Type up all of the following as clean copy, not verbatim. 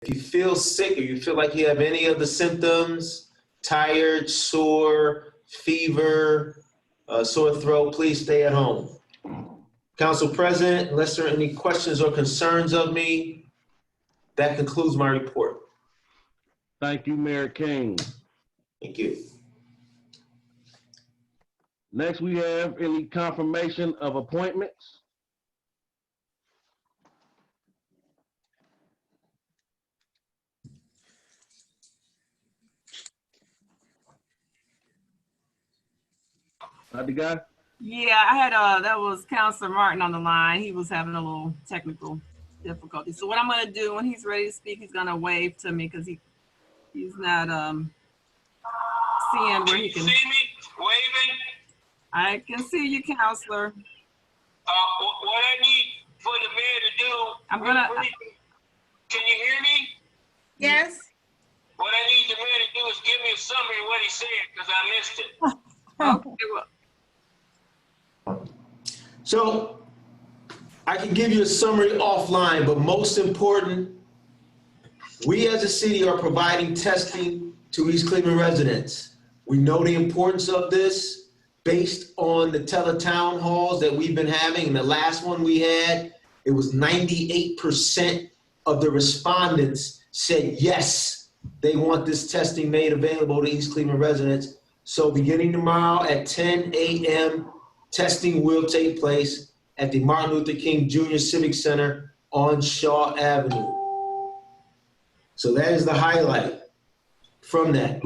If you feel sick or you feel like you have any of the symptoms, tired, sore, fever, sore throat, please stay at home. Council President, unless there are any questions or concerns of me, that concludes my report. Thank you, Mayor King. Thank you. Next, we have any confirmation of appointments. The guy? Yeah, I had that was Councilor Martin on the line. He was having a little technical difficulty. So what I'm gonna do when he's ready to speak, he's gonna wave to me because he's not seeing where he can. See me waving? I can see you, Counselor. What I need for the mayor to do. I'm gonna. Can you hear me? Yes. What I need the mayor to do is give me a summary of what he said because I missed it. Okay, well, So I can give you a summary offline, but most important, we as a city are providing testing to East Cleveland residents. We know the importance of this based on the tele-town halls that we've been having. The last one we had, it was 98% of the respondents said yes, they want this testing made available to East Cleveland residents. So beginning tomorrow at 10 a.m., testing will take place at the Martin Luther King Jr. Civic Center on Shaw Avenue. So that is the highlight from that. I heard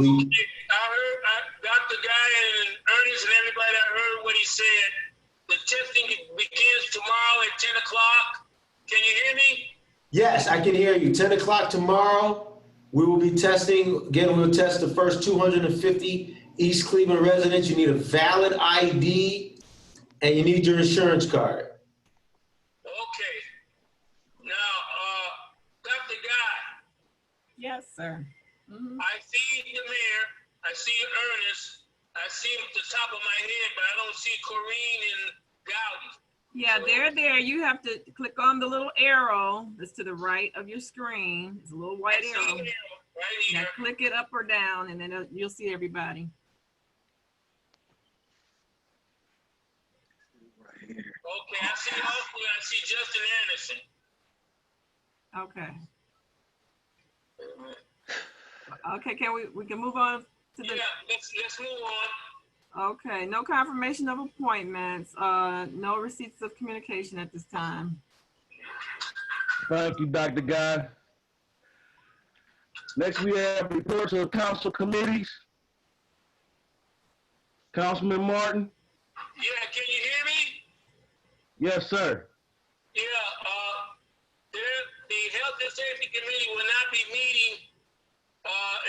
Dr. Guy and Ernest and everybody, I heard what he said. The testing begins tomorrow at 10 o'clock. Can you hear me? Yes, I can hear you. 10 o'clock tomorrow, we will be testing. Again, we'll test the first 250 East Cleveland residents. You need a valid ID and you need your insurance card. Okay. Now, Dr. Guy. yes, sir. Mhm. I see the mayor, I see Ernest, I see him at the top of my head, but I don't see Corrine and Gowdy. Yeah, they're there. You have to click on the little arrow that's to the right of your screen. It's a little I white see arrow. the arrow right Now here. click it up or down, and then you'll see everybody. Okay, I see hopefully I see Justin Anderson. Okay. Okay, we can move on to the. Yeah, let's move on. Okay, no confirmation of appointments, no receipts of communication at this time. Thank you, Dr. Guy. Next, we have reports of council committees. Councilman Martin? Yeah, can you hear me? Yes, sir. Yeah, the Health and Safety Committee will not be meeting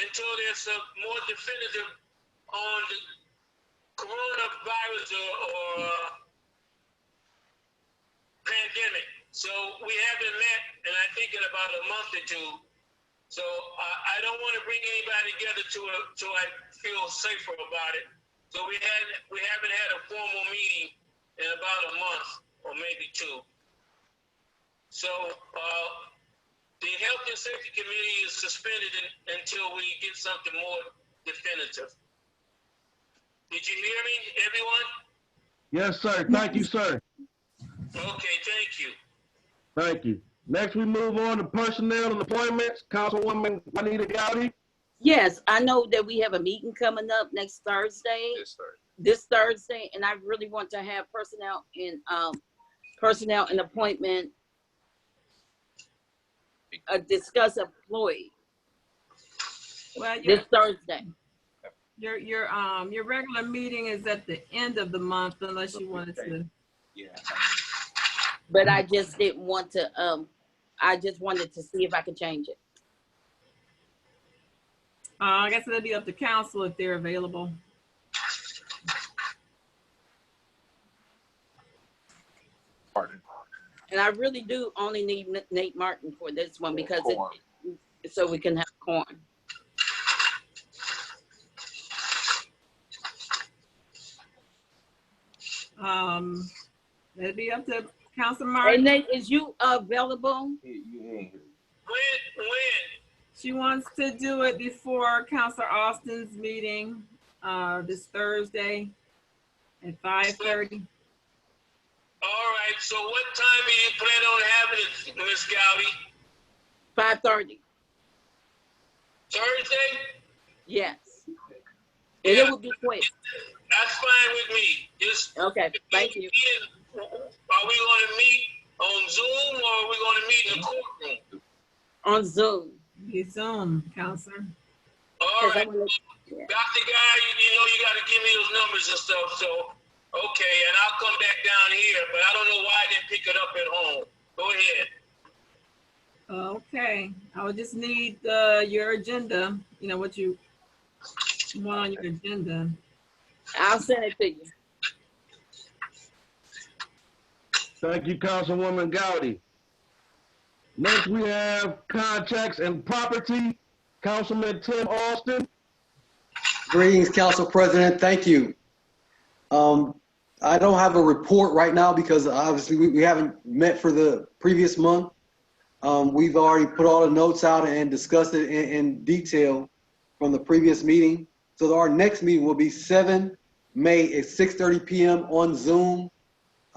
until there's a more definitive on the coronavirus or pandemic. So we haven't met, and I think in about a month or two. So I don't want to bring anybody together till I feel safer about it. So we haven't had a formal meeting in about a month or maybe two. So the Health and Safety Committee is suspended until we get something more definitive. Did you hear me, everyone? Yes, sir. Thank you, sir. Okay, thank you. Thank you. Next, we move on to personnel and appointments. Councilwoman Juanita Gowdy. Yes, I know that we have a meeting coming up next Thursday. This Thursday, and I really want to have personnel and appointment discuss employee Well, this Thursday. your regular meeting is at the end of the month, unless you wanted to. Yeah. But I just didn't want to, I just wanted to see if I could change it. I guess it'll be up to council if they're available. Pardon. And I really do only need Nate Martin for this one because so we can have corn. It'll be up to Council Hey Martin. Nate, is you available? You ain't here. When She wants to do it before Counselor Austin's meeting, this Thursday at 5:30. All right, so what time do you plan on having it, Ms. Gowdy? 5:30. Thursday? Yes. And it will be quick. That's fine with me. Just Okay, thank you. Are we going to meet on Zoom or are we going to meet in the courtroom? On Zoom. Be Zoom, Counselor. All 'Cause right. I'm gonna- yeah. Dr. Guy, you know you got to give me those numbers and stuff. So, okay, and I'll come back down here, but I don't know why I didn't pick it up at home. Go ahead. Okay, I would just need your agenda, you know, what you want on your agenda. I'll send it to you. Thank you, Councilwoman Gowdy. Next, we have contracts and property. Councilman Tim Austin. Greetings, Council President. Thank you. I don't have a report right now because obviously we haven't met for the previous month. We've already put all the notes out and discussed it in detail from the previous meeting. So our next meeting will be 7 May at 6:30 p.m. on Zoom.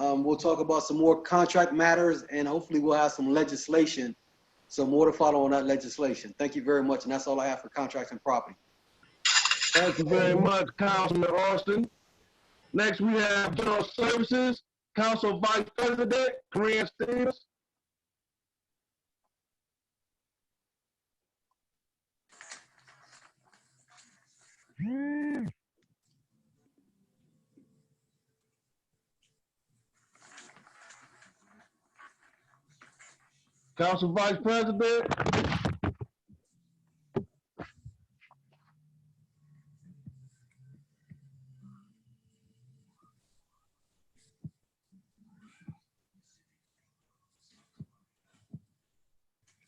We'll talk about some more contract matters and hopefully we'll have some legislation, some more to follow on that legislation. Thank you very much. And that's all I have for contracts and property. Thank you very much, Councilman Austin. Next, we have General Services, Council Vice President, Corinne Stevens. Council Vice President.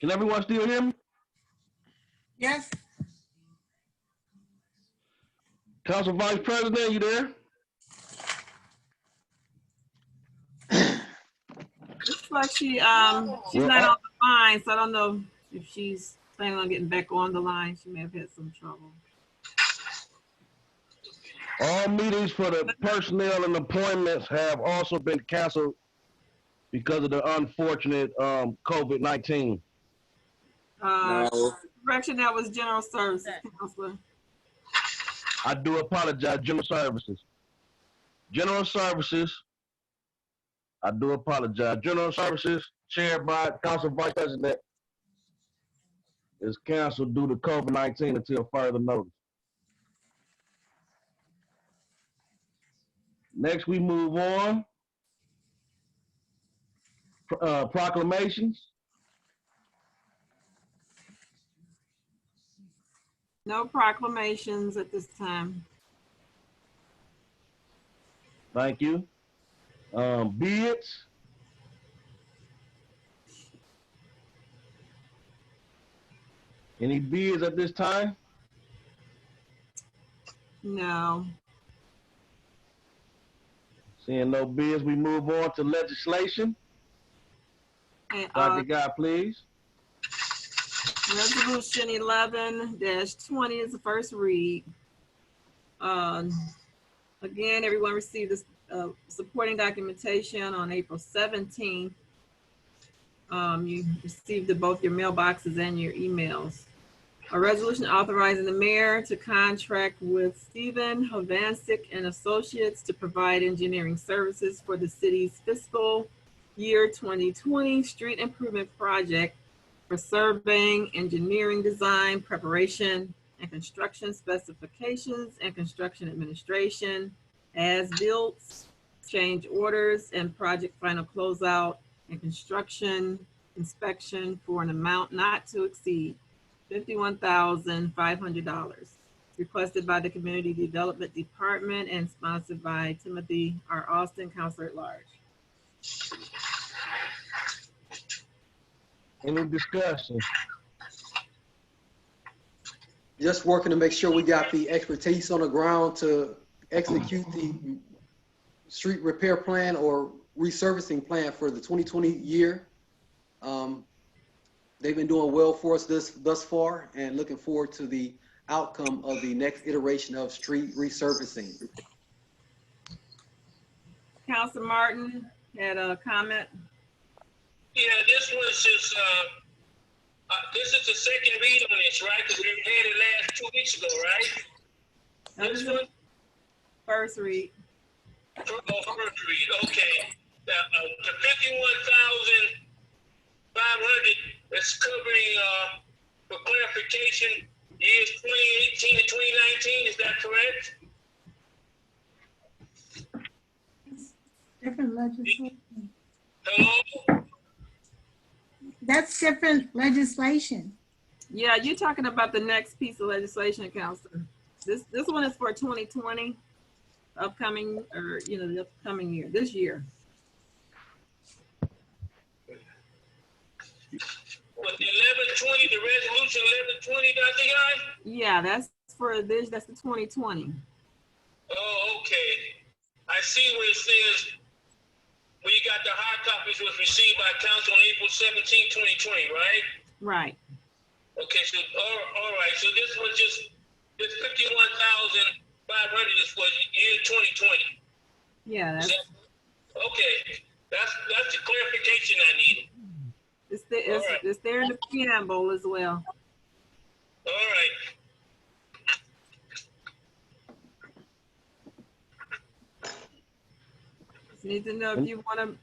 Can everyone still hear me? Yes, Council Vice President, you there? Looks like she's not on the line, so I don't know if she's planning on getting back on the line. She may have had some trouble. All meetings for the personnel and appointments have also been canceled because of the unfortunate COVID-19. Correction, that was General Services, Counselor. I do apologize, General Services. General Services, I do apologize. General Services, chaired by Council Vice President, is canceled due to COVID-19 until further notice. Next, we move on. Proclamations. No proclamations at this time. Thank you. Bids. Any bids at this time? No. Seeing no bids, we move on to legislation. And, Dr. Guy, please. Resolution 11-20 is the first read. Again, everyone received this supporting documentation on April 17th. You received it both your mailboxes and your emails. A resolution authorizing the mayor to contract with Stephen Hovansik and Associates to provide engineering services for the city's fiscal year 2020 street improvement project for surveying, engineering design, preparation, and construction specifications and construction administration, as-built, change orders, and project final closeout and construction inspection for an amount not to exceed $51,500, requested by the Community Development Department and sponsored by Timothy R. Austin, Counselor at Large. Any discussion? Just working to make sure we got the expertise on the ground to execute the street repair plan or resurfacing plan for the 2020 year. They've been doing well for us thus far, and looking forward to the outcome of the next iteration of street resurfacing. Councilor Martin had a comment. Yeah, this was just, this is the second read on this, right? Because we had it last 2 weeks ago, right? That This is one? the first read. Oh, first read, okay. The 51,500 that's covering, for clarification, years 2018 to 2019, is that correct? Different legislation. Hello? That's different legislation. Yeah, you're talking about the next piece of legislation, Counselor. This one is for 2020, upcoming, or, you know, the upcoming year, this year. What, the 1120, the resolution 1120, Dr. Guy? Yeah, that's for this, that's the 2020. Oh, okay. I see where it says, where you got the hard copies was received by council on April 17, 2020, right? Right. Okay, so, all right, so this was just, this 51,500 is for year 2020. Yeah, Is that's, that, okay, that's the clarification I needed. it's there in the preamble as well. All right. Just need to know if you want to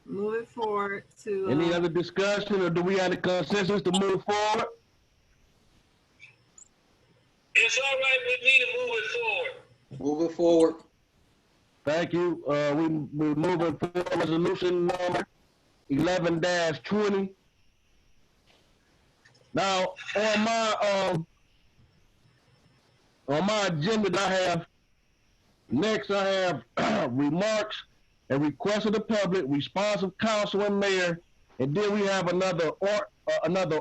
move it forward to. Any other discussion, or do we have a consensus to move forward? It's all right with me to move it forward. Moving forward. Thank you. We're moving forward, resolution number 11-20. Now, on my agenda that I have, next I have remarks and requests of the public, response of council and mayor, and then we have another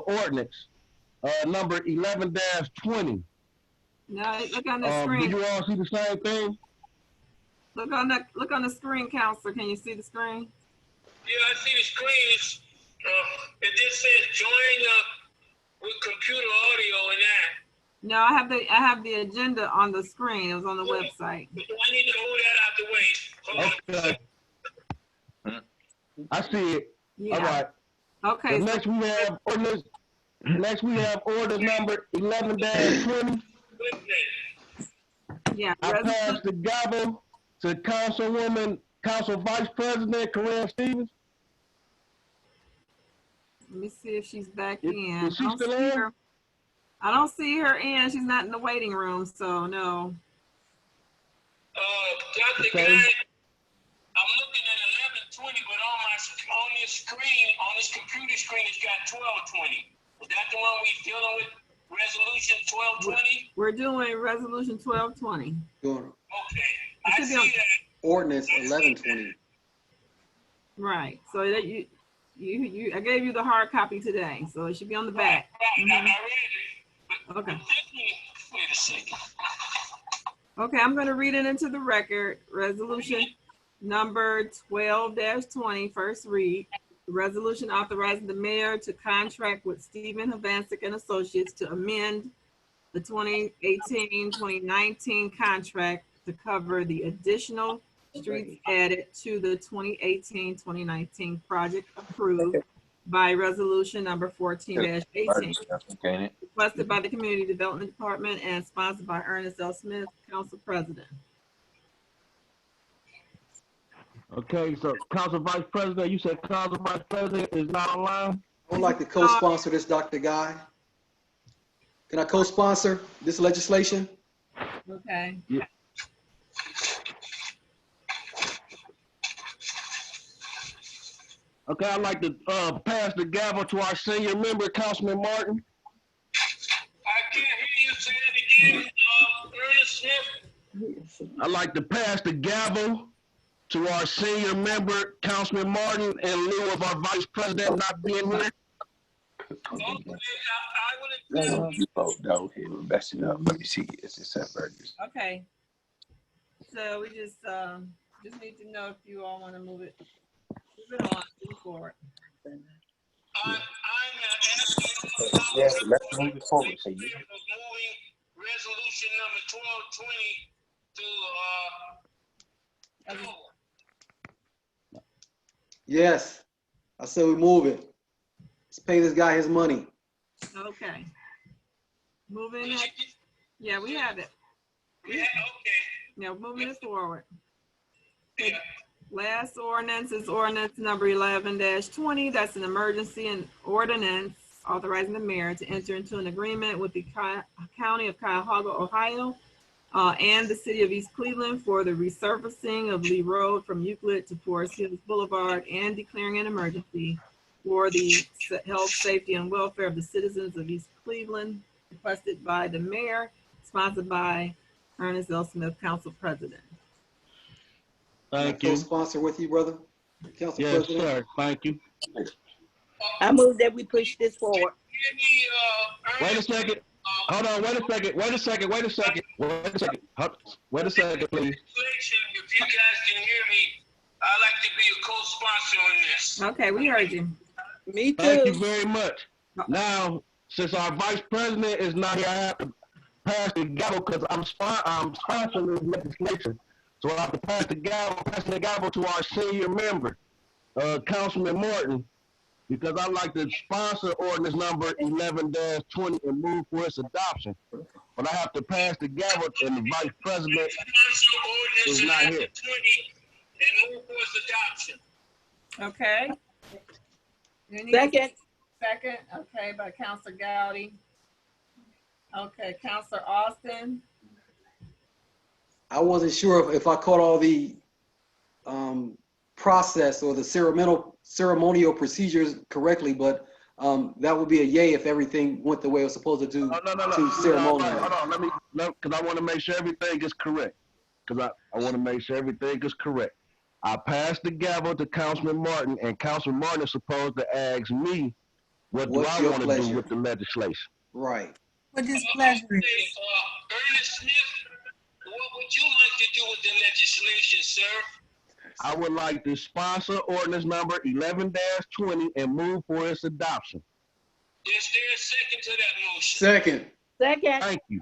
ordinance, number 11-20. Now, look on the Do screen. you all see the same thing? Look on the screen, Counselor. Can you see the screen? Yeah, I see the screens. It just says join with computer audio and that. No, I have the agenda on the screen. It was on the website. So I need to move that out the way. Hold on. Okay. I see it. Yeah. All right. Okay. So next we have ordinance number 11-20. Yeah. I pass the gavel to Council Vice President Corinne Stevens. Let me see if she's back Is in. she still in? I don't see her in. She's not in the waiting room, so no. Dr. Okay. Guy, I'm looking at 1120, but on this screen, on this computer screen, it's got 1220. Is that the one we dealing with? Resolution 1220? We're doing resolution 1220. Doing Okay, It I should be see on- that. ordinance 1120. Right. So that you I gave you the hard copy today, so it should be on the back. Right, I read it. But Okay. wait a second. Okay, I'm going to read it into the record. Resolution number 12-20, first read. Resolution authorizing the mayor to contract with Stephen Havancic and Associates to amend the 2018-2019 contract to cover the additional streets added to the 2018-2019 project approved by resolution number 14-18. Requested by the Community Development Department and sponsored by Ernest L. Smith, Council President. Okay, so Council Vice President, you said Council Vice President is not online? I would like to co-sponsor this, Dr. Guy. Can I co-sponsor this legislation? Okay. Okay, I'd like to pass the gavel to our senior member, Councilman Martin. I can't hear you. Say it again, Ernest Smith. I'd like to pass the gavel to our senior member, Councilman Martin, in lieu of our Vice President not being here. Okay, I would No, we're messing up. Let me see. It's just that burgers. Okay. So we just need to know if you all want to move it on, move forward. I'm asking Yes, let's move it forward. Say Of moving resolution number 1220 to, Yes, I said we move it. Let's pay this guy his money. Okay. Moving it. Yeah, we have it. yeah, okay. Yeah, moving it forward. Yeah. Last ordinance is ordinance number 11-20. That's an emergency and ordinance authorizing the mayor to enter into an agreement with the county of Cuyahoga, Ohio, and the city of East Cleveland for the resurfacing of Lee Road from Euclid to Forest Hills Boulevard and declaring an emergency for the health, safety, and welfare of the citizens of East Cleveland, requested by the mayor, sponsored by Ernest L. Smith, council president. Thank you. Co-sponsor with you, brother? Council Yes, President? sir. Thank you. I move that we push this forward. Give me, Wait a Ernest, second. Hold on. Wait a second. Wait a second. Wait a second. Wait a second. Wait a second, please. if you guys can hear me, I'd like to be a co-sponsor on this. Okay, we heard you. Me Thank you too. very much. Now, since our vice president is not here, I have to pass the gavel because I'm sponsoring this legislation. So I have to pass the gavel to our senior member, Councilman Morton, because I'd like to sponsor ordinance number 11-20 and move for its adoption. But I have to pass the gavel and the vice president is not here. 20 and move for its adoption. Okay. Any Second. Second, okay, by Counselor Gowdy. Okay, Counselor Austin. I wasn't sure if I caught all the process or the ceremonial procedures correctly, but that would be a yay if everything went the way it was supposed to do No. to ceremonially. Hold on, because I want to make sure everything is correct. Because I want to make sure everything is correct. I passed the gavel to Councilman Martin, and Councilman Martin is supposed to ask me what do What's I your want to pleasure? do with the legislation. Right. What his pleasure is. Ernest Smith, what would you like to do with the legislation, sir? I would like to sponsor ordinance number 11-20 and move for its adoption. Is there a second to that motion? Second. Second. Thank you.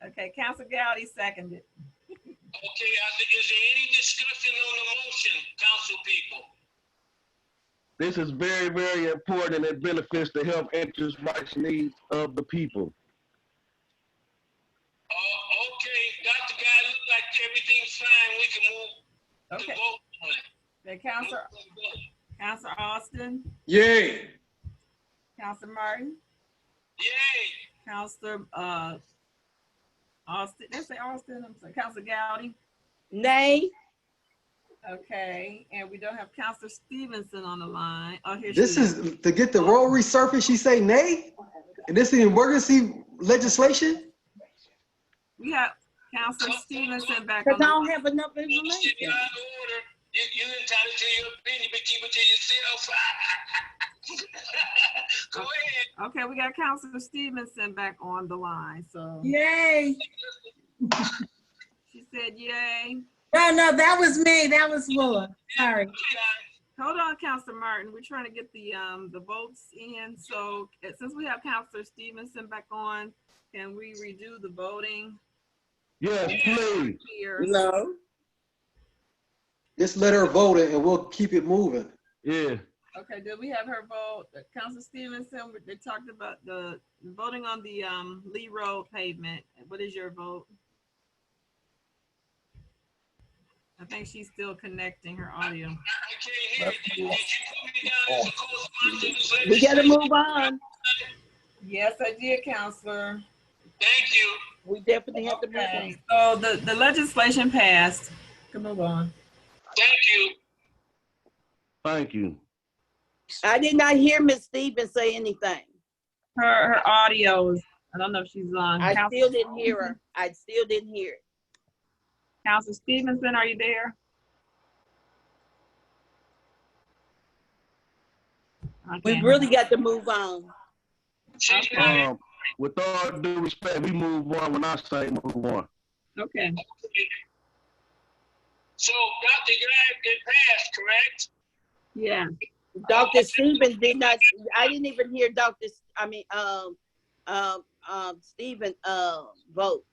Okay, Counselor Gowdy seconded. Okay, is there any discussion on the motion, council people? This is very, very important and it benefits the health interest, rights, needs of the people. Okay, Dr. Guy, look like everything's fine. We can move to Okay, vote on it. okay, Counselor Austin, Yay. Counselor Martin, Yay! Counselor Austin, did I say Austin? I'm sorry, Counselor Gowdy. Nay. Okay, and we don't have Counselor Stevenson on the line. Oh, here This she is to get the road resurfaced. She say nay? And this is emergency legislation? We have Counselor Stevenson back Because on I the don't have enough It's information. in order. You entitled to your opinion, but keep it to yourself. Go ahead. Okay, we got Counselor Stevenson back on the line, so Yay. she said yay. No, that was me. That was Willa. Sorry. Hold on, Counselor Martin, we're trying to get the votes in, so since we have Counselor Stevenson back on, can we redo the voting Yes, please. here? No. Just let her vote it and we'll keep it moving. Yeah. Okay, did we have her vote? Counselor Stevenson, they talked about the voting on the Lee Road pavement. What is your vote? I think she's still connecting her audio. I can't hear it. Did you put me down as a co-sponsor of this We gotta legislation? move on. Yes, I did, Counselor. Thank you. We definitely have to move Okay, on. so the legislation passed. Can move on. Thank you. Thank you. I did not hear Ms. Stevens say anything. Her audio is, I don't know if she's on. I still didn't hear her. I still didn't hear it. Counselor Stevenson, are you there? We Okay. really got to move on. She's Okay. right. With all due respect, we move on when I say move on. Okay. So, Dr. Guy, it passed, correct? Yeah. Dr. Stephen did not, I didn't even hear Stephen, vote.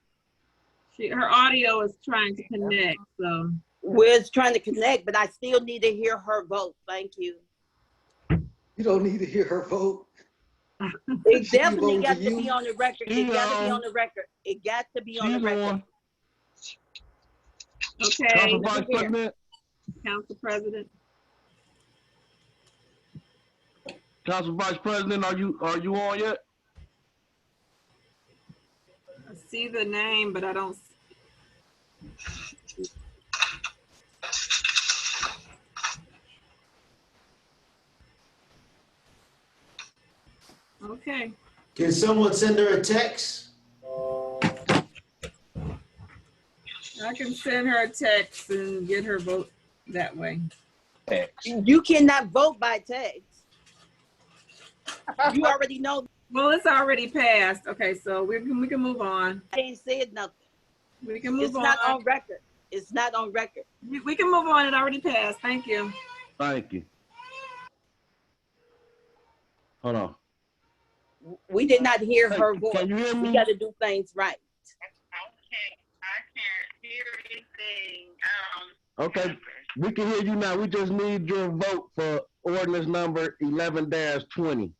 Her audio is trying to connect, so. We're trying to connect, but I still need to hear her vote. Thank you. You don't need to hear her vote. It She definitely voted got for to you. be on the record. It got to be on the record. It got to be on the She's record. on. Okay, Council Vice Look here. President. Council President. Council Vice President, are you on yet? I see the name, but I don't. Okay. Can someone send her a text? I can send her a text and get her vote that way. You cannot vote by text. You already know. Well, it's already passed. Okay, so we can move on. I ain't said nothing. We can move It's on. not on record. It's not on record. We can move on. It already passed. Thank you. Thank you. Hold on. We did not hear Hey, her voice. can you hear We me? got to do things right. I can't hear anything. Okay, we can hear you now. We just need your vote for ordinance number 11-20.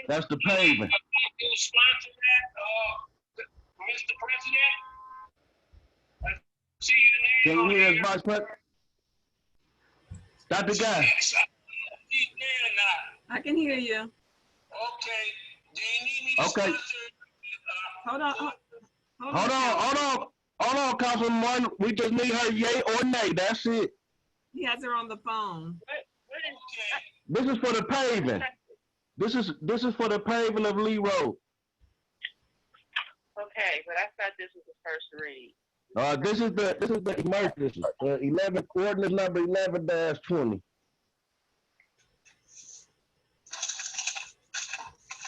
That's the paving. You sponsor that, Mr. President? I see your name Can on you hear here. us, Vice President? Dr. Guy. Yes, I see your name or not. I can hear you. Okay, do you need me to Okay. sponsor? Hold on. Hold on, Councilman Martin. We just need her yay or nay. That's it. He has her on the phone. Okay. This is for the paving. This is for the paving of Lee Road. Okay, but I thought this was the first read. This is the emergency. Ordinance number 11-20.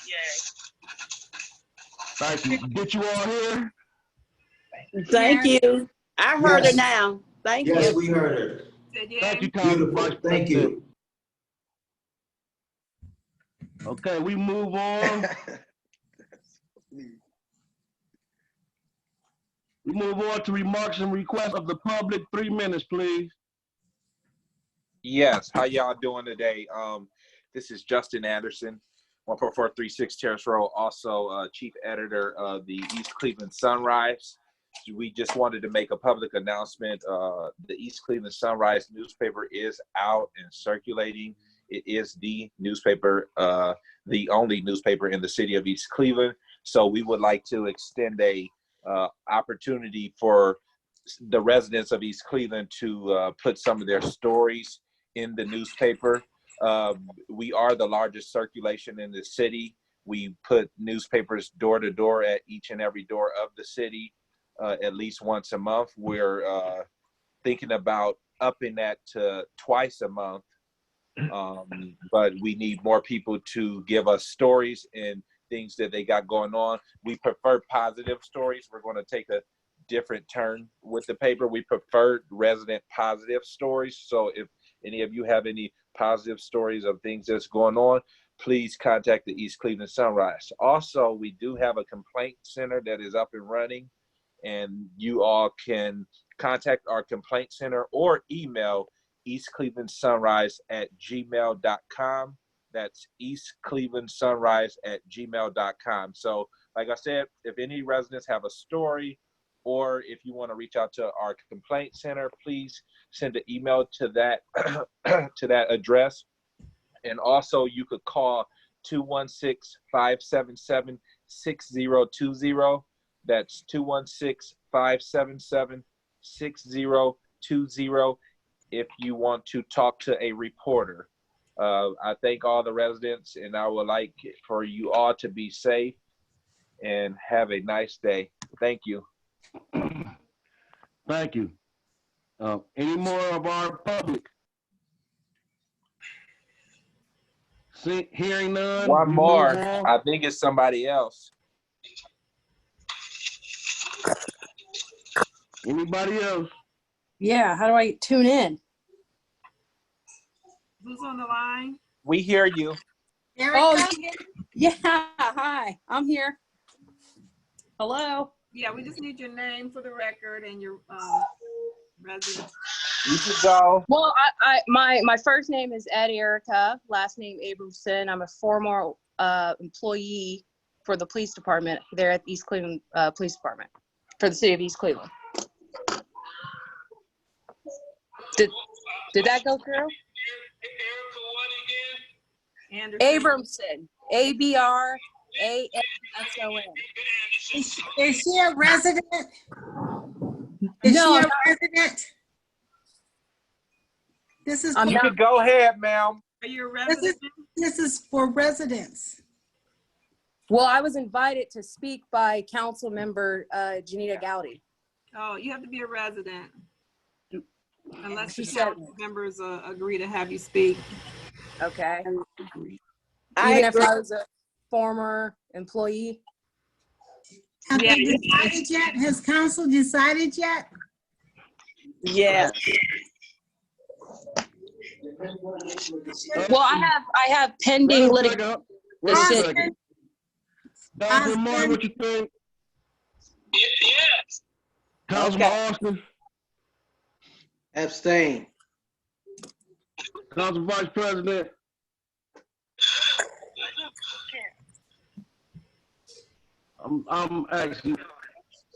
Yay. Thank you. Did you all hear? Thank you. I heard Yes. her now. Thank Yes, you. we heard her. Said yay. Thank you, Council Vice Beautiful. President. Thank you. Okay, we move on. We move on to remarks and requests of the public. 3 minutes, please. Yes, how y'all doing today? This is Justin Anderson, 14436 Terrace Road, also chief editor of the East Cleveland Sunrise. We just wanted to make a public announcement. The East Cleveland Sunrise newspaper is out and circulating. It is the newspaper, the only newspaper in the city of East Cleveland. So we would like to extend a opportunity for the residents of East Cleveland to put some of their stories in the newspaper. We are the largest circulation in the city. We put newspapers door to door at each and every door of the city at least once a month. We're thinking about upping that to twice a month. But we need more people to give us stories and things that they got going on. We prefer positive stories. We're going to take a different turn with the paper. We prefer resident positive stories. So if any of you have any positive stories of things that's going on, please contact the East Cleveland Sunrise. Also, we do have a complaint center that is up and running, and you all can contact our complaint center or email eastclevelandsunrise@gmail.com. That's eastclevelandsunrise@gmail.com. So like I said, if any residents have a story, or if you want to reach out to our complaint center, please send an email to that to that address. And also you could call 216-577-6020. That's 216-577-6020 if you want to talk to a reporter. I thank all the residents, and I would like for you all to be safe and have a nice day. Thank you. Thank you. Any more of our public? Hearing none. One we more. move on. I think it's somebody else. Anybody else? Yeah, how do I tune in? Who's on the line? We hear you. Oh, Erica? yeah, hi, I'm here. Hello? Yeah, we just need your name for the record and your residence. You can go. Well, my first name is Ed Erica, last name Abramson. I'm a former employee for the police department there at East Cleveland Police Department for the city of East Cleveland. Did that go through? Erica, what again? Anderson. Abramson, ABRAMSON. Is she a resident? Is No, she I'm a resident? This is, I'm You not. can go ahead, ma'am. Are you a this resident? this is for residents. Well, I was invited to speak by Council Member Janita Gowdy. Oh, you have to be a resident. Unless the She said- council members agree to have you speak. Okay. I Even if agree. I was a former employee. Have Yeah. they decided yet? Has council decided yet? Yeah. Well, I have pending litigation. Wait a Austin? second. Councilman Moore, what you think? Yes. Councilman Austin, Abstain. Council Vice President,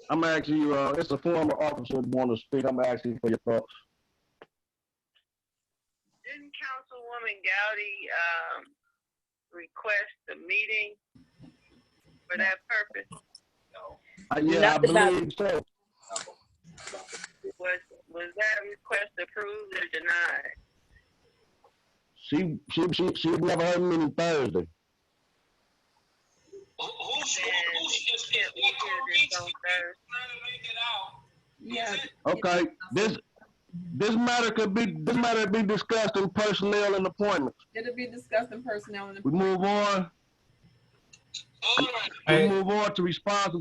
I'm asking you, it's a former officer that want to speak. I'm asking for your thoughts. Didn't Councilwoman Gowdy request a meeting for that purpose? Yeah, I Nothing about- believe so. Was that request approved or denied? She never heard me on Thursday. Who's Can't we hear this on Thursday? trying to make it out? Yeah. Okay, this matter be discussed in personnel and appointments. It'll be discussed in personnel and We move on. All right. We I, move on to response.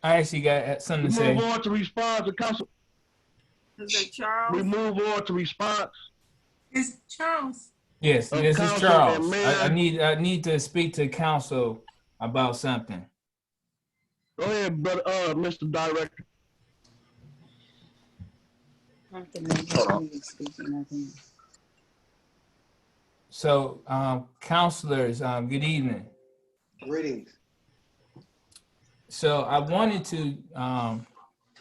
I actually got something We to say. move on to response to council. Is that Charles? We move on to response. It's Charles. Yes, of this is council Charles. and mayor. I need to speak to council about something. Go ahead, brother, Mr. Director. So, counselors, good evening. Greetings. So I wanted to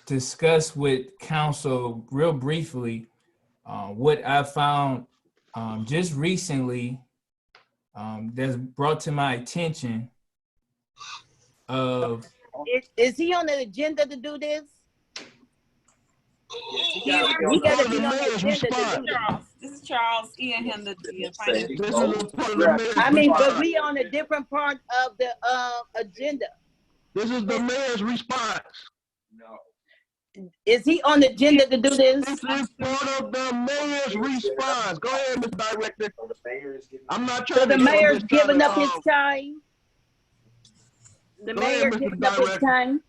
discuss with council real briefly what I found just recently that's brought to my attention of Is he on the agenda to do this? Yeah. He gotta be The on the mayor's agenda to do response. this. Charles. This is Charles. Ian him the finance. This is a part of the mayor's I mean, but response. we on a different part of the agenda. This is the mayor's response. Is he on the agenda to do this? This is part of the mayor's response. Go ahead, Mr. Director. I'm not trying So the to. mayor's I'm just trying giving to, up his time? The Go ahead, mayor Mr. giving up his Director. time?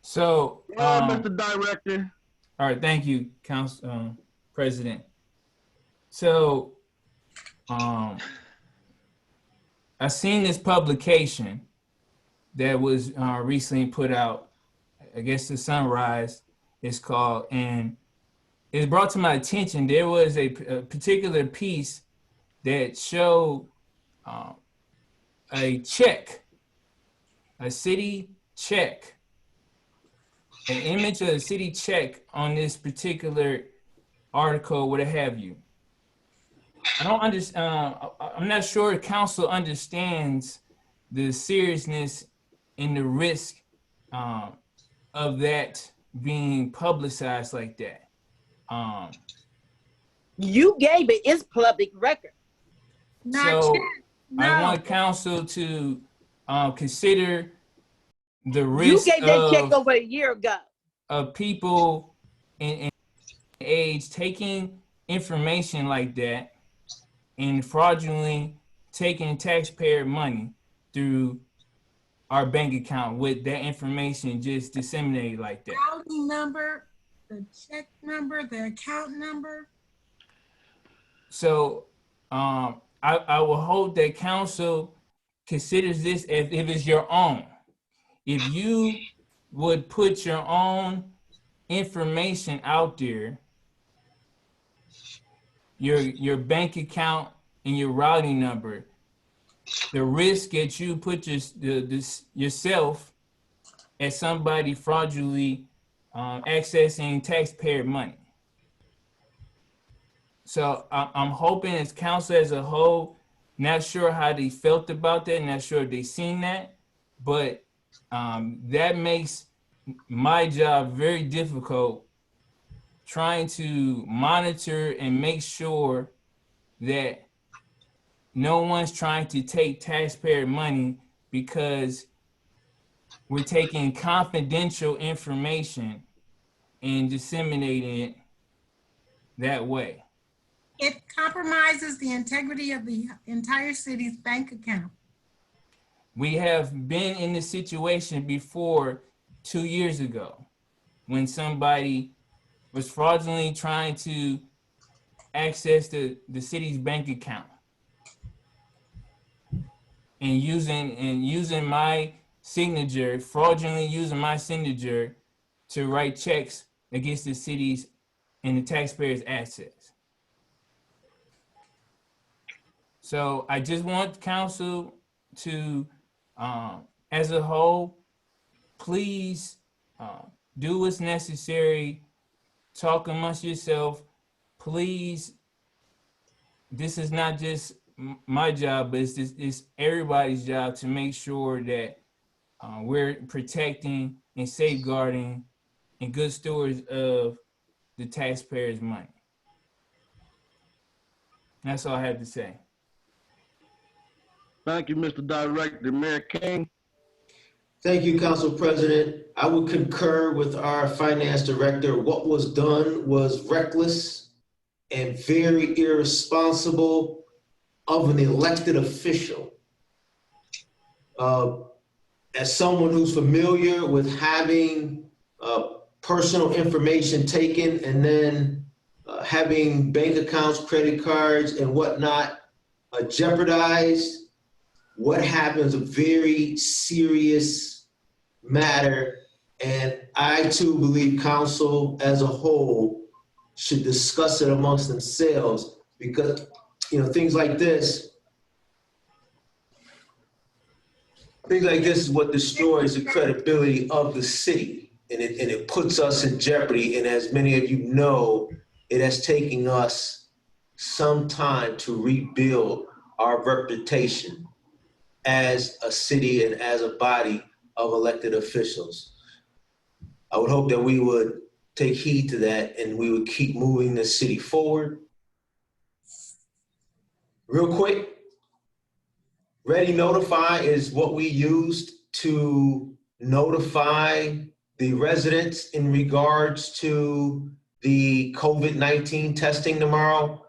so. Go ahead, Mr. Director. All right, thank you, Council President. So, I seen this publication that was recently put out. I guess the Sunrise is called, and it brought to my attention there was a particular piece that showed a check, a city check, an image of a city check on this particular article, what have you. I don't understand. I'm not sure if council understands the seriousness and the risk of that being publicized like that. You gave it, it's public record. Not So yet. I No. want council to consider the You risk gave that check of over a year ago. people in age taking information like that and fraudulently taking taxpayer money through our bank account with that information just disseminated like that. Routing number, the check number, the account number. So I will hope that council considers this as if it's your own. If you would put your own information out there, your bank account and your routing number, the risk that you put yourself as somebody fraudulently accessing taxpayer money. So I'm hoping as council as a whole, not sure how they felt about that, not sure if they seen that, but that makes my job very difficult, trying to monitor and make sure that no one's trying to take taxpayer money because we're taking confidential information and disseminating it that way. It compromises the integrity of the entire city's bank account. We have been in this situation before 2 years ago when somebody was fraudulently trying to access the city's bank account and using my signature, fraudulently using my signature to write checks against the city's and the taxpayers' assets. So I just want council to, as a whole, please do what's necessary, talk amongst yourself. Please, this is not just my job, but it's everybody's job to make sure that we're protecting and safeguarding and good stewards of the taxpayers' money. That's all I have to say. Thank you, Mr. Director. Mayor King. Thank you, Council President. I would concur with our finance director. What was done was reckless and very irresponsible of an elected official. As someone who's familiar with having personal information taken and then having bank accounts, credit cards, and whatnot jeopardized, what happens a very serious matter. And I too believe council as a whole should discuss it amongst themselves, because things like this is what destroys the credibility of the city, and it puts us in jeopardy. And as many of you know, it has taken us some time to rebuild our reputation as a city and as a body of elected officials. I would hope that we would take heed to that and we would keep moving the city forward. Real quick, Ready Notify is what we used to notify the residents in regards to the COVID-19 testing tomorrow.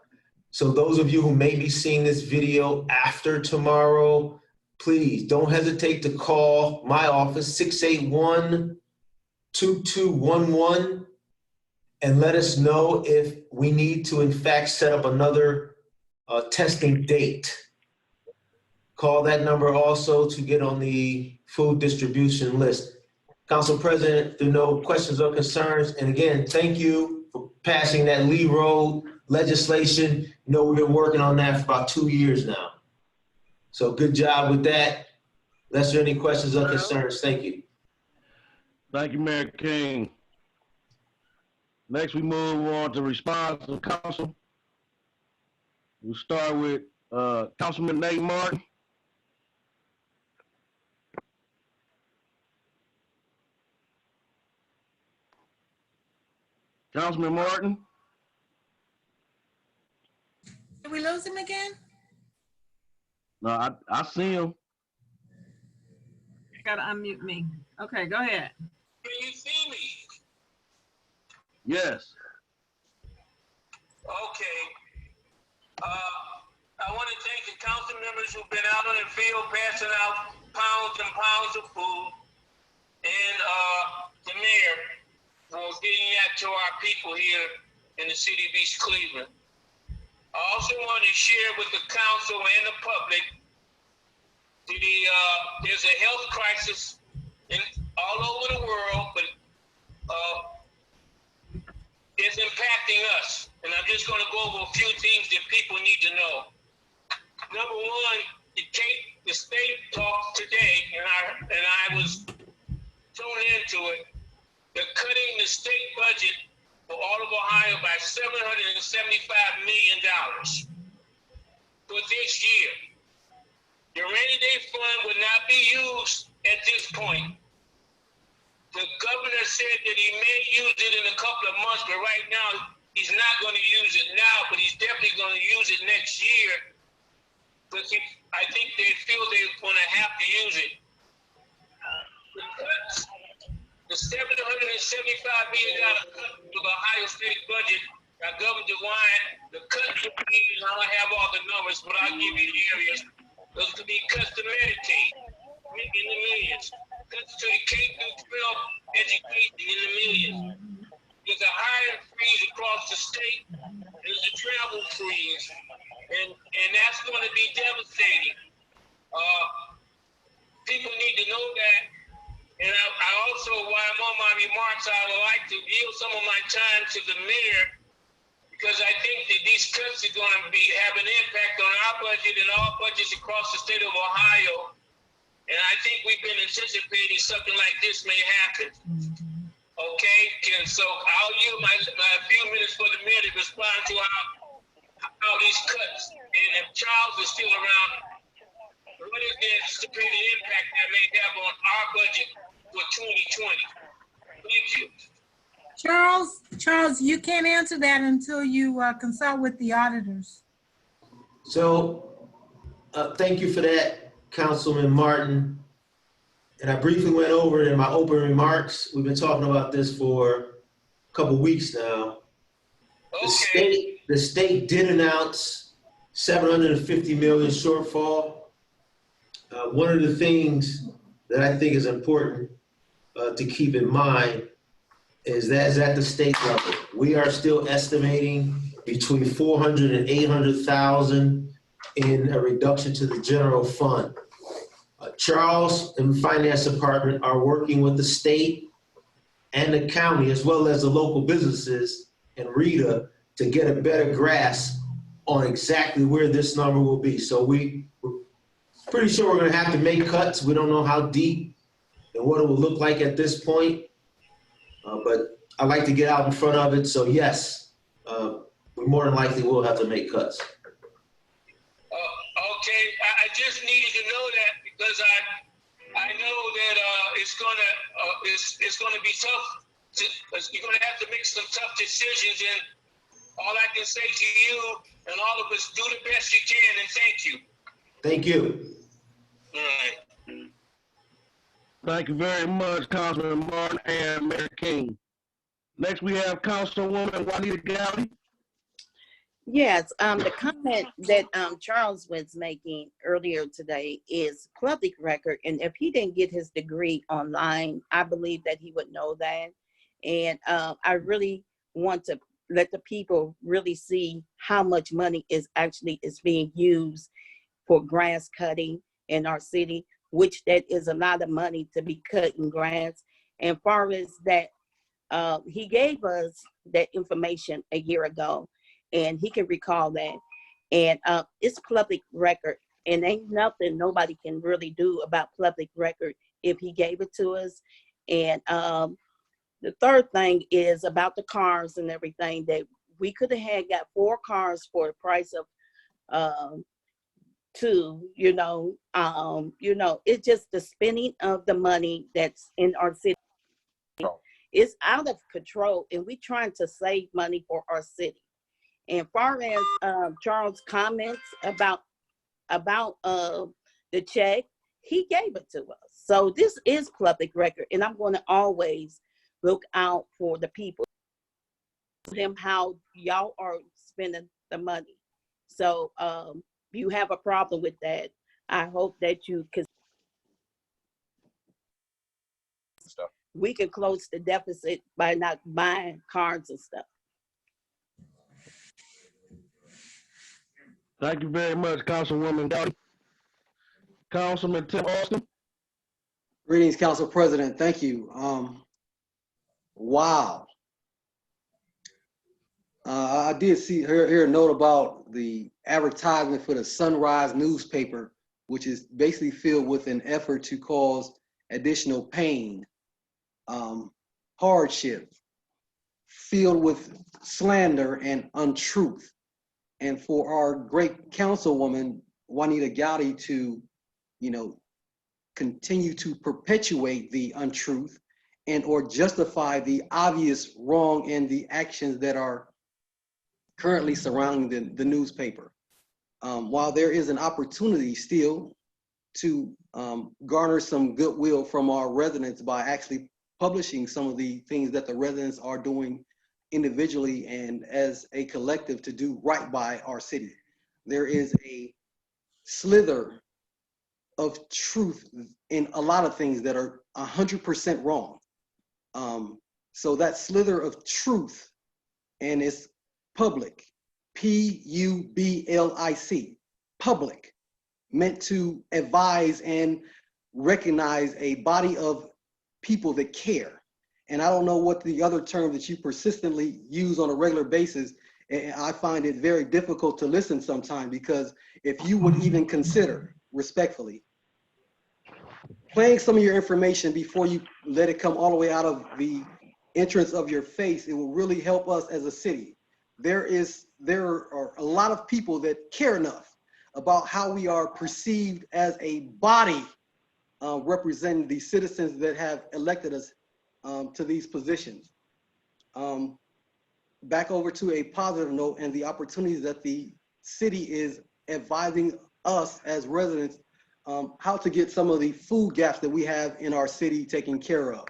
So those of you who may be seeing this video after tomorrow, please don't hesitate to call my office, 681-2211, and let us know if we need to, in fact, set up another testing date. Call that number also to get on the food distribution list. Council President, there are no questions or concerns. And again, thank you for passing that Lee Road legislation. We've been working on that for about 2 years now. So good job with that. Unless there are any questions or concerns, thank you. Thank you, Mayor King. Next, we move on to response of council. We'll start with Councilman Nate Martin. Councilman Martin. Did we lose him again? No, I see him. Gotta unmute me. Okay, go ahead. Can you see me? Yes. Okay. I want to thank the council members who've been out on the field passing out pounds and pounds of food, and the mayor for getting that to our people here in the city of East Cleveland. I also want to share with the council and the public there's a health crisis all over the world, but it's impacting us. And I'm just going to go over a few things that people need to know. Number one, the state talked today, and I was thrown into it. They're cutting the state budget for all of Ohio by $775 million for this year. The rainy day fund would not be used at this point. The governor said that he may use it in a couple of months, but right now he's not going to use it now, but he's definitely going to use it next year. But I think they feel they're going to have to use it. The $775 million cut to the Ohio State budget by Governor DeWine, the cut would be, and I don't have all the numbers, but I'll give you the areas. Those could be cuts to Medicaid, in the millions. Cuts to the K-12 education in the millions. There's a hiring freeze across the state. There's a travel freeze. And that's going to be devastating. People need to know that. And I also, while I'm on my remarks, I would like to yield some of my time to the mayor, because I think that these cuts are going to have an impact on our budget and all budgets across the state of Ohio. And I think we've been anticipating something like this may happen. Okay, and so I'll use my few minutes for the mayor to respond to how these cuts, and if Charles is still around, what is the anticipated impact that may have on our budget for 2020? Thank you. Charles, you can't answer that until you consult with the auditors. So, thank you for that, Councilman Martin. And I briefly went over it in my open remarks. We've been talking about this for a couple weeks now. Okay. The state did announce $750 million shortfall. One of the things that I think is important to keep in mind is that at the state level, we are still estimating between 400 and 800,000 in a reduction to the general fund. Charles and the finance department are working with the state and the county, as well as the local businesses and RETA, to get a better grasp on exactly where this number will be. So we're pretty sure we're going to have to make cuts. We don't know how deep and what it will look like at this point. But I like to get out in front of it. So yes, we more than likely will have to make cuts. Okay, I just needed to know that because I know that it's gonna be tough. You're gonna have to make some tough decisions, and all I can say to you and all of us, do the best you can, and thank you. Thank you. All right. Thank you very much, Councilman Martin and Mayor King. Next, we have Councilwoman Juanita Gowdy. Yes, the comment that Charles was making earlier today is public record, and if he didn't get his degree online, I believe that he would know that. And I really want to let the people really see how much money is being used for grass cutting in our city, which that is a lot of money to be cutting grass. And far as that, he gave us that information a year ago, and he can recall that. And it's public record, and ain't nothing nobody can really do about public record if he gave it to us. And the third thing is about the cars and everything, that we could have got 4 cars for the price of 2, it's just the spending of the money that's in our city. It's out of control, and we're trying to save money for our city. And far as Charles' comments about the check, he gave it to us. So this is public record, and I'm going to always look out for the people, them how y'all are spending the money. So you have a problem with that, I hope that you can. We can close the deficit by not buying cars and stuff. Thank you very much, Councilwoman Gowdy. Councilman Tim Austin. Greetings, Council President. Thank you. Wow. I did hear a note about the advertisement for the Sunrise newspaper, which is basically filled with an effort to cause additional pain, hardship, filled with slander and untruth. And for our great councilwoman, Juanita Gowdy, to, continue to perpetuate the untruth and or justify the obvious wrong in the actions that are currently surrounding the newspaper. While there is an opportunity still to garner some goodwill from our residents by actually publishing some of the things that the residents are doing individually and as a collective to do right by our city, there is a slither of truth in a lot of things that are 100% wrong. So that slither of truth, and it's public, P-U-B-L-I-C, public, meant to advise and recognize a body of people that care. And I don't know what the other term that you persistently use on a regular basis, and I find it very difficult to listen sometimes, because if you would even consider, respectfully, playing some of your information before you let it come all the way out of the entrance of your face, it will really help us as a city. There are a lot of people that care enough about how we are perceived as a body representing the citizens that have elected us to these positions. Back over to a positive note and the opportunities that the city is advising us as residents how to get some of the food gaps that we have in our city taken care of.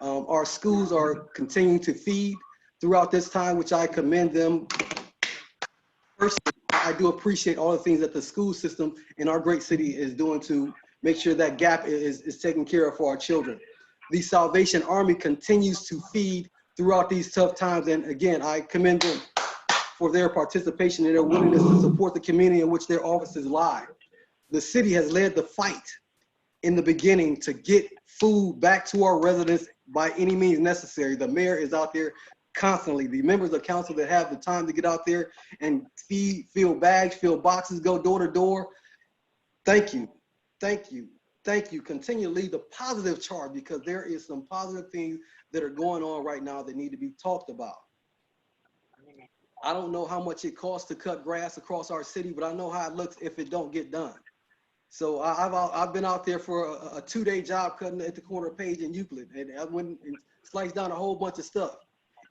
Our schools are continuing to feed throughout this time, which I commend them. First, I do appreciate all the things that the school system in our great city is doing to make sure that gap is taken care of for our children. The Salvation Army continues to feed throughout these tough times. And again, I commend them for their participation and their willingness to support the community in which their offices lie. The city has led the fight in the beginning to get food back to our residents by any means necessary. The mayor is out there constantly. The members of council that have the time to get out there and feed, fill bags, fill boxes, go door to door. Thank you. Thank you. Thank you. Continue to lead the positive charge, because there is some positive things that are going on right now that need to be talked about. I don't know how much it costs to cut grass across our city, but I know how it looks if it don't get done. So I've been out there for a 2-day job cutting at the corner of Page and Euclid, and I went and sliced down a whole bunch of stuff.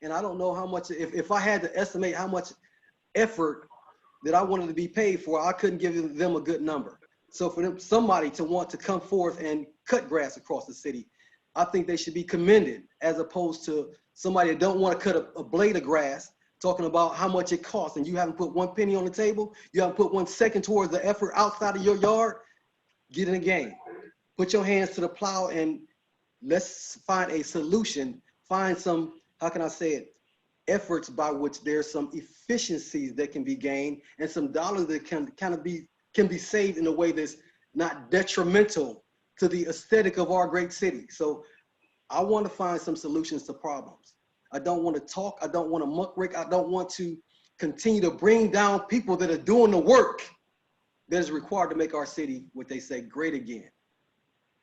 And I don't know how much, if I had to estimate how much effort that I wanted to be paid for, I couldn't give them a good number. So for them, somebody to want to come forth and cut grass across the city, I think they should be commended, as opposed to somebody that don't want to cut a blade of grass, talking about how much it costs, and you haven't put 1 penny on the table, you haven't put 1 second towards the effort outside of your yard. Get in the game, put your hands to the plow, and let's find a solution, find some, how can I say it, efforts by which there's some efficiencies that can be gained and some dollars that can be saved in a way that's not detrimental to the aesthetic of our great city. So I want to find some solutions to problems. I don't want to talk, I don't want to muckrake, I don't want to continue to bring down people that are doing the work that is required to make our city, what they say, great again.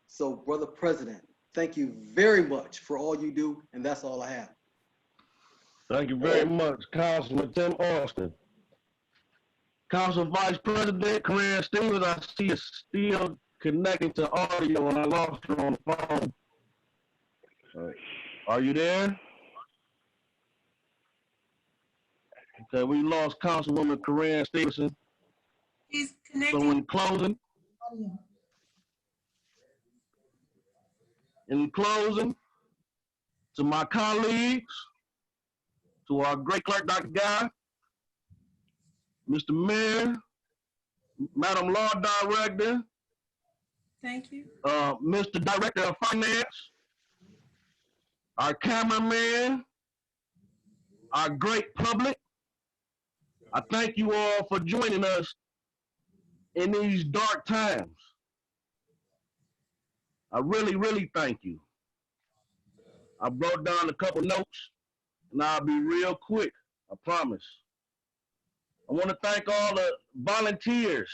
So, Brother President, thank you very much for all you do, and that's all I have. Thank you very much, Councilman Tim Austin. Council Vice President Corinne Stevens, I see is still connecting to audio, and I lost her on the phone. Are you there? Okay, we lost Councilwoman Corinne Stevenson. He's connecting. So in closing, to my colleagues, to our great clerk, Dr. Guy, Mr. Mayor, Madam Law Director, Thank you. Mr. Director of Finance, our cameraman, our great public, I thank you all for joining us in these dark times. I really, really thank you. I wrote down a couple notes, and I'll be real quick, I promise. I want to thank all the volunteers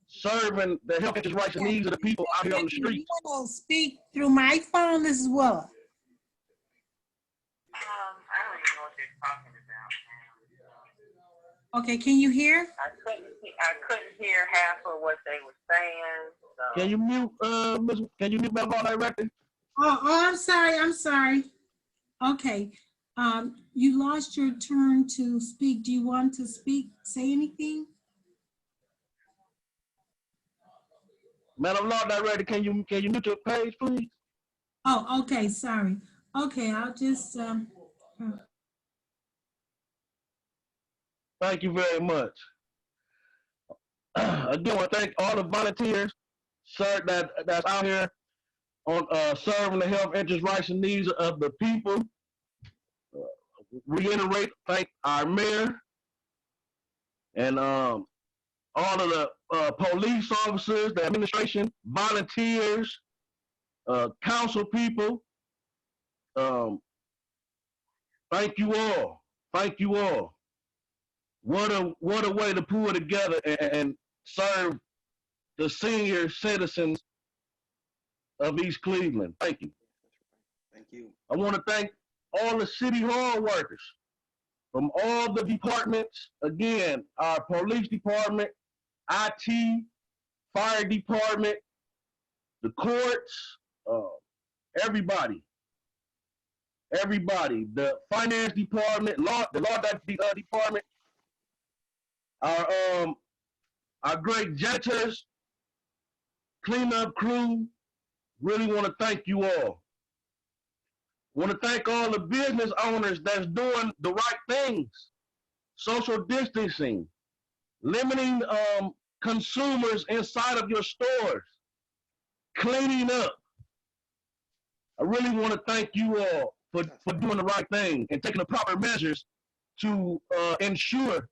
serving the health interest, rights, and needs of the people out here on the street. You want to speak through my phone? This is Willa. I don't even know what they're talking about. Okay, can you hear? I couldn't hear half of what they were saying. So. Can you mute Madam Law Director? Oh, I'm sorry. Okay, you lost your turn to speak. Do you want to speak, say anything? Madam Law Director, can you mute your page, please? Oh, okay, sorry. Okay, I'll just, Thank you very much. Again, I want to thank all the volunteers, sir, that's out here on serving the health interest, rights, and needs of the people. Reiterate, thank our mayor and all of the police officers, the administration, volunteers, council people. Thank you all. Thank you all. What a way to pull together and serve the senior citizens of East Cleveland. Thank you. Thank you. I want to thank all the city hall workers from all the departments. Again, our police department, IT, fire department, the courts, everybody, the finance department, the law department, our great janitors, cleanup crew. Really want to thank you all. Want to thank all the business owners that's doing the right things. Social distancing, limiting consumers inside of your stores, cleaning up. I really want to thank you all for doing the right thing and taking the proper measures to ensure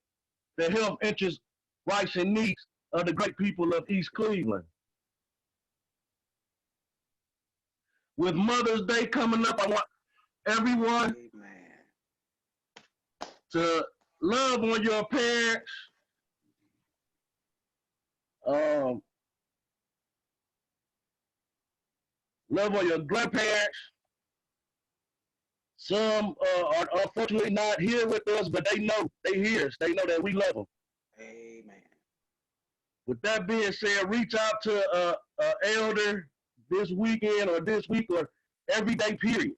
the health interest, rights, and needs of the great people of East Cleveland. With Mother's Day coming up, I want everyone to love on your parents. Love on your grandparents. Some are unfortunately not here with us, but they know, they hear us. They know that we love them. Amen. With that being said, reach out to an elder this weekend or this week or every day, period.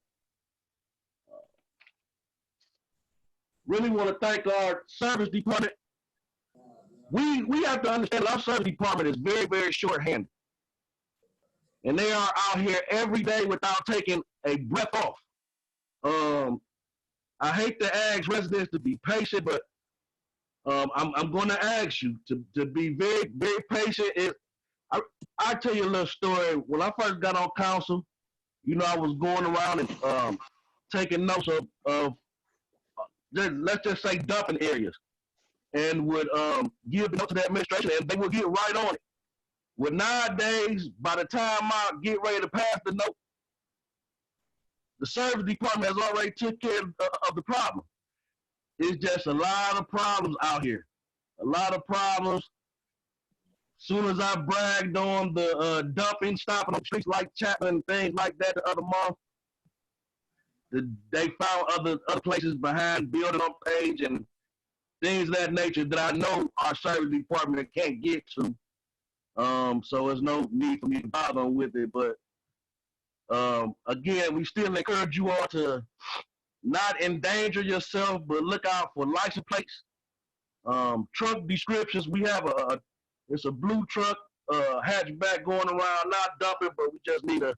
Really want to thank our service department. We have to understand our service department is very, very short-handed. And they are out here every day without taking a breath off. I hate to ask residents to be patient, but I'm going to ask you to be very, very patient. I tell you a little story. When I first got on council, you know, I was going around and taking notes of let's just say dumping areas, and would give the note to the administration, and they would get right on it. Well, nowadays, by the time I get ready to pass the note, the service department has already took care of the problem. It's just a lot of problems out here. A lot of problems. Soon as I bragged on the dumping, stopping on streets like Chapman, things like that the other month, they found other places behind building on page and things of that nature that I know our service department can't get to. So there's no need for me to bother them with it. But again, we still encourage you all to not endanger yourself, but look out for license plates. Truck descriptions, we have it's a blue truck, hatchback going around, not dumping, but we just need a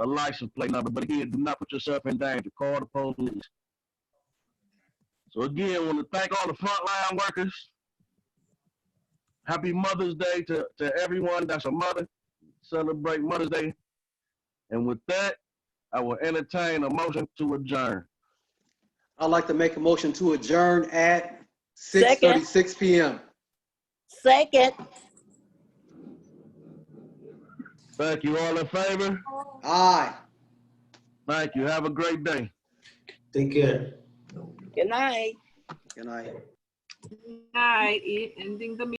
license plate number. But again, do not put yourself in danger. Call the police. So again, I want to thank all the frontline workers. Happy Mother's Day to everyone that's a mother. Celebrate Mother's Day. And with that, I will entertain a motion to adjourn. I'd like to make a motion to adjourn at 6:36 p.m. Second. Thank you. All in favor? Aye. Thank you. Have a great day. Take care. Good night. Good night. All right, ending the meeting.